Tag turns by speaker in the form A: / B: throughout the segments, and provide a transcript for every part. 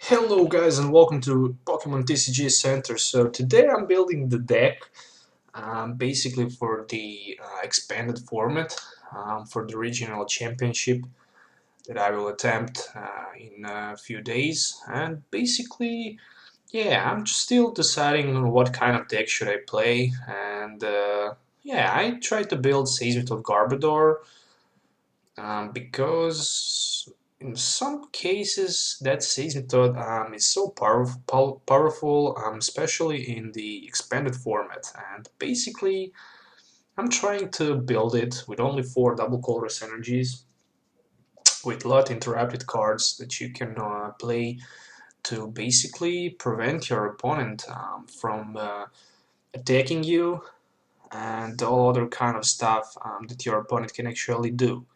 A: Hello guys and welcome to Pokemon TCG Center. So today I'm building the deck basically for the expanded format for the regional championship that I will attempt in a few days. And basically, yeah, I'm still deciding on what kind of deck should I play. And yeah, I tried to build Seismitoad Garbodor because in some cases that Seismitoad is so powerful, especially in the expanded format. And basically, I'm trying to build it with only 4 double colorless energies, with a lot interrupted cards that you can play to basically prevent your opponent from attacking you and all other kind of stuff that your opponent can actually do.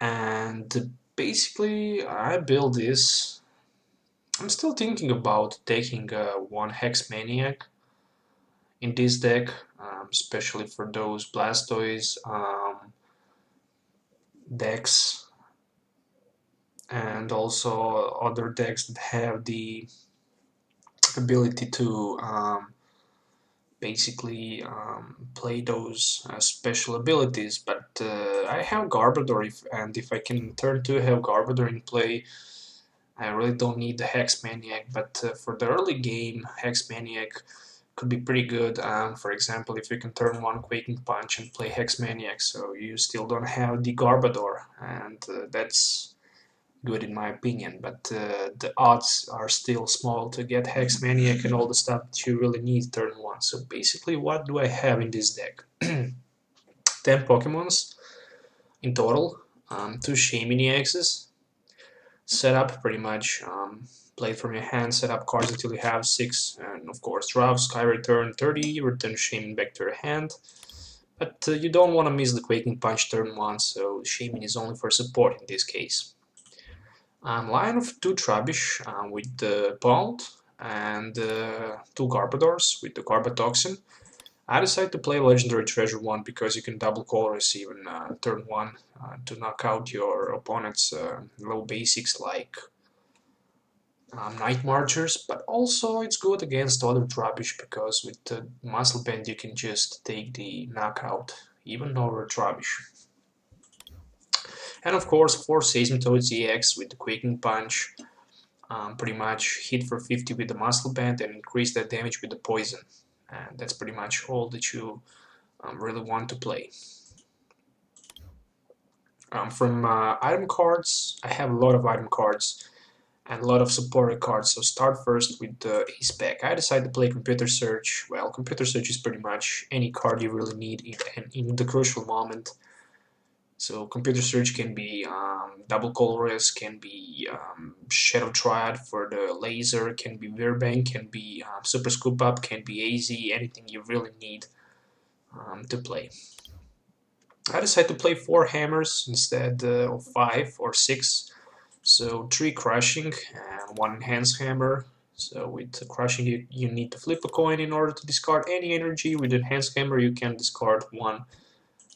A: And basically I built this. I'm still thinking about taking one Hex Maniac in this deck, especially for those Blastoise decks and also other decks that have the ability to basically play those special abilities. But I have Garbodor, and if I can turn to have Garbodor in play, I really don't need the Hex Maniac, but for the early game, Hex Maniac could be pretty good. For example, if you can turn one Quaking Punch and play Hex Maniac, so you still don't have the Garbodor, and that's good in my opinion. But the odds are still small to get Hex Maniac and all the stuff that you really need turn one. So basically, what do I have in this deck? 10 Pokemons in total, 2 Shaymin EXs, set up pretty much. Play it from your hand, set up cards until you have 6, and of course draw, Sky Return 30, return Shaymin back to your hand. But you don't want to miss the Quaking Punch turn 1, so Shaymin is only for support in this case. Line of 2 Trubbish with the Bolt and 2 Garbodors with the Garbotoxin. I decided to play Legendary Treasure 1 because you can double colors even turn 1 to knock out your opponent's low basics like Night Marchers, but also it's good against other Trubbish because with the Muscle Band you can just take the knockout even over Trubbish. And of course 4 Seismitoad EX with the Quaking Punch, pretty much hit for 50 with the Muscle Band and increase that damage with the Poison. And that's pretty much all that you really want to play. From item cards, I have a lot of item cards and a lot of supported cards. So start first with the Ace Pack. I decided to play Computer Search. Well, Computer Search is pretty much any card you really need in the crucial moment. So Computer Search can be double colorless, can be Shadow Triad for the laser, can be Virbank, can be Super Scoop Up, can be AZ, anything you really need to play. I decided to play 4 hammers instead of 5 or 6. So 3 crushing and 1 enhanced hammer. So with crushing you need to flip a coin in order to discard any energy. With enhanced hammer you can discard 1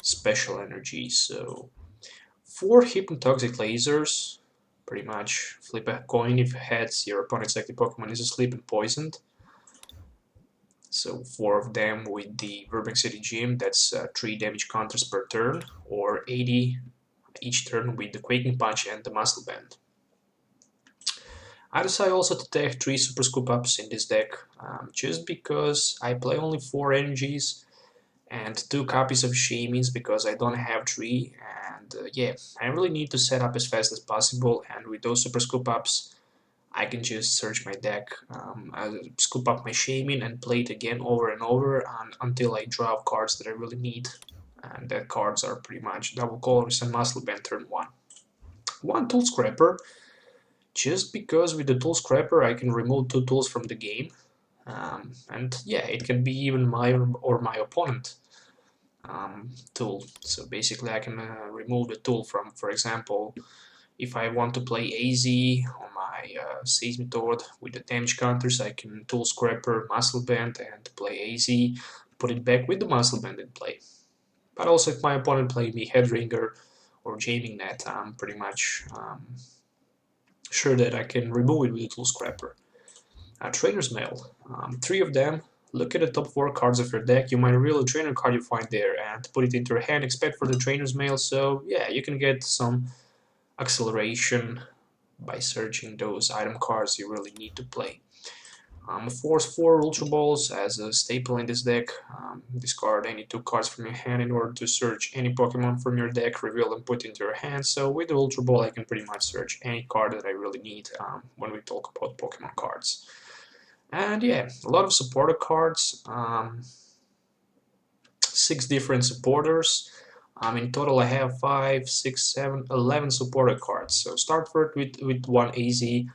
A: special energy. So 4 hypnotoxic lasers. Pretty much flip a coin if heads your opponent's active Pokemon is asleep and poisoned. So 4 of them with the Burbank City Gym, that's 3 damage counters per turn, or 80 each turn with the Quaking Punch and the Muscle Band. I decided also to take 3 Super Scoop Ups in this deck, just because I play only 4 energies and 2 copies of Shaymins because I don't have 3, and yeah, I really need to set up as fast as possible, and with those Super Scoop Ups I can just search my deck, scoop up my Shaymin and play it again over and over until I draw cards that I really need. And that cards are pretty much double colors and Muscle Band turn 1. 1 Tool Scrapper, just because with the Tool Scrapper I can remove 2 tools from the game. And yeah, it can be even my or my opponent tool. So basically I can remove the tool from, for example, if I want to play AZ on my Seismitoad with the damage counters, I can Tool Scrapper, Muscle Band, and play AZ, put it back with the Muscle Band in play. But also if my opponent play me Headringer or Jaming Net, I'm pretty much sure that I can remove it with a tool scrapper. Trainer's Mail, 3 of them. Look at the top 4 cards of your deck. You might reveal a trainer card you find there and put it into your hand. Expect for the Trainer's Mail, so yeah, you can get some acceleration by searching those item cards you really need to play. Force 4 Ultra Balls as a staple in this deck. Discard any 2 cards from your hand in order to search any Pokemon from your deck, reveal and put into your hand. So with the Ultra Ball I can pretty much search any card that I really need when we talk about Pokemon cards. And yeah, a lot of supporter cards, 6 different supporters. In total I have 5, 6, 7, 11 supporter cards. So start first with 1 easy.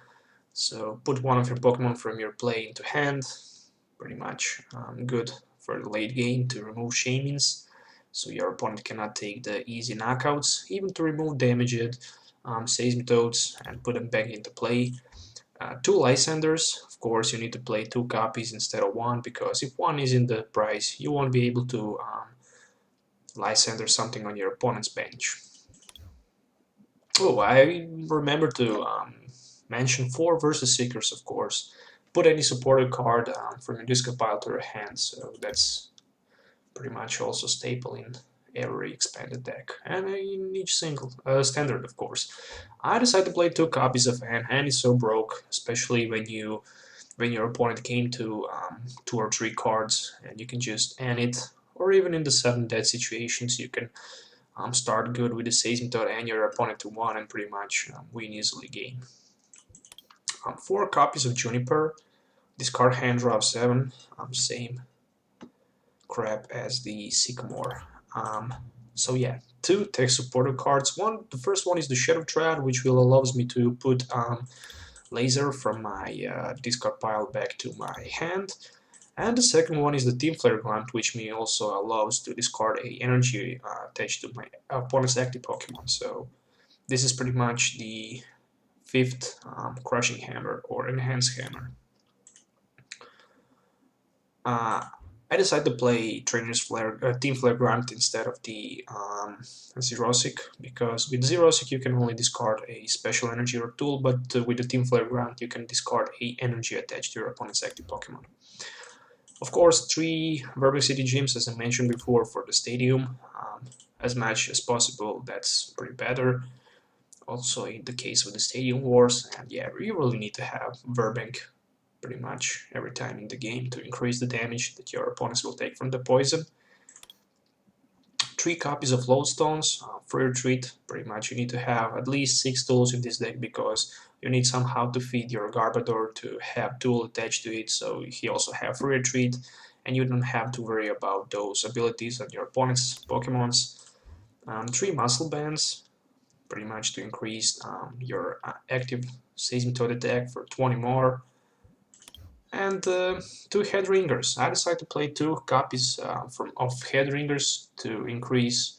A: So put one of your Pokemon from your play into hand, pretty much good for the late game to remove Shamins, so your opponent cannot take the easy knockouts, even to remove damaged Seismitoads and put them back into play. 2 Lysanders, of course you need to play 2 copies instead of 1, because if 1 is in the prize you won't be able to Lysander something on your opponent's bench. Oh, I remember to mention 4 Versus Seekers, of course. Put any supported card from your discard pile to your hand, so that's pretty much also staple in every expanded deck, and in each single standard, of course. I decided to play 2 copies of Hand. Hand is so broke, especially when your opponent came to 2 or 3 cards, and you can just end it, or even in the 7 dead situations, you can start good with the Seismitoad and your opponent to 1 and pretty much win easily game. 4 copies of Juniper, discard hand draw of 7, same crap as the Sycamore. So yeah, 2 tech supported cards. The first one is the Shadow Trad, which will allows me to put Laser from my discard pile back to my hand. And the second one is the Team Flare Grunt, which me also allows to discard a energy attached to my opponent's active Pokemon. So this is pretty much the 5th Crushing Hammer or Enhanced Hammer. I decided to play Team Flare Grunt instead of the Xerosic, because with Xerosic you can only discard a special energy or tool, but with the Team Flare Grunt you can discard a energy attached to your opponent's active Pokemon. Of course, 3 Verbex City Gyms, as I mentioned before, for the stadium. As much as possible, that's pretty better. Also in the case of the Stadium Wars, and yeah, you really need to have Verbank pretty much every time in the game to increase the damage that your opponents will take from the poison. 3 copies of Lodestones, free retreat. Pretty much you need to have at least 6 tools in this deck, because you need somehow to feed your Garbodor to have tool attached to it, so he also have free retreat, and you don't have to worry about those abilities on your opponent's Pokemons. 3 Muscle Bands, pretty much to increase your active Seismitoad attack for 20 more. And 2 Head Ringers. I decided to play 2 copies of Head Ringers to increase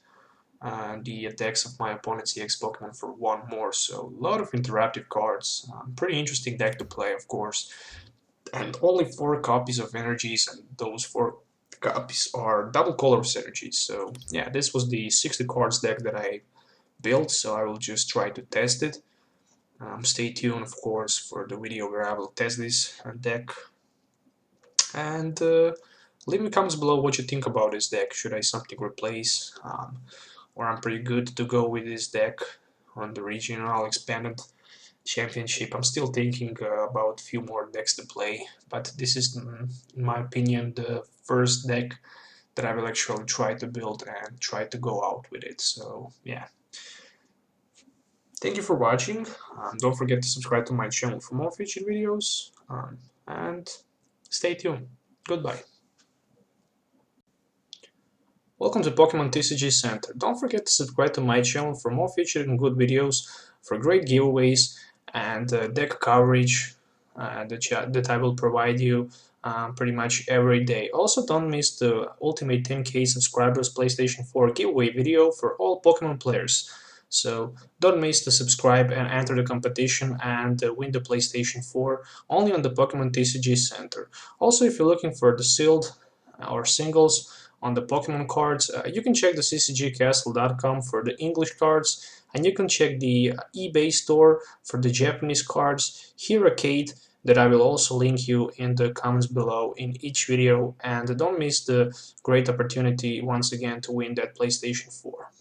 A: the attacks of my opponent's EX Pokemon for 1 more. So a lot of interactive cards. Pretty interesting deck to play, of course. And only 4 copies of energies, and those 4 copies are double colors energies. So yeah, this was the 60 cards deck that I built, so I will just try to test it. Stay tuned, of course, for the video where I will test this deck. And leave me comments below what you think about this deck. Should I something replace, or I'm pretty good to go with this deck on the regional expanded championship. I'm still thinking about a few more decks to play, but this is, in my opinion, the first deck that I will actually try to build and try to go out with it. So yeah. Thank you for watching. Don't forget to subscribe to my channel for more featured videos, and stay tuned. Goodbye. Welcome to Pokemon TCG Center. Don't forget to subscribe to my channel for more featured and good videos, for great giveaways and deck coverage that I will provide you pretty much every day. Also, don't miss the Ultimate 10K subscribers PlayStation 4 giveaway video for all Pokemon players. So don't miss to subscribe and enter the competition and win the PlayStation 4 only on the Pokemon TCG Center. Also, if you're looking for the sealed or singles on the Pokemon cards, you can check the ccgcastle.com for the English cards. and you can check the eBay store for the Japanese cards, Arcade, that I will also link you in the comments below in each video, and don't miss the great opportunity once again to win that PlayStation 4.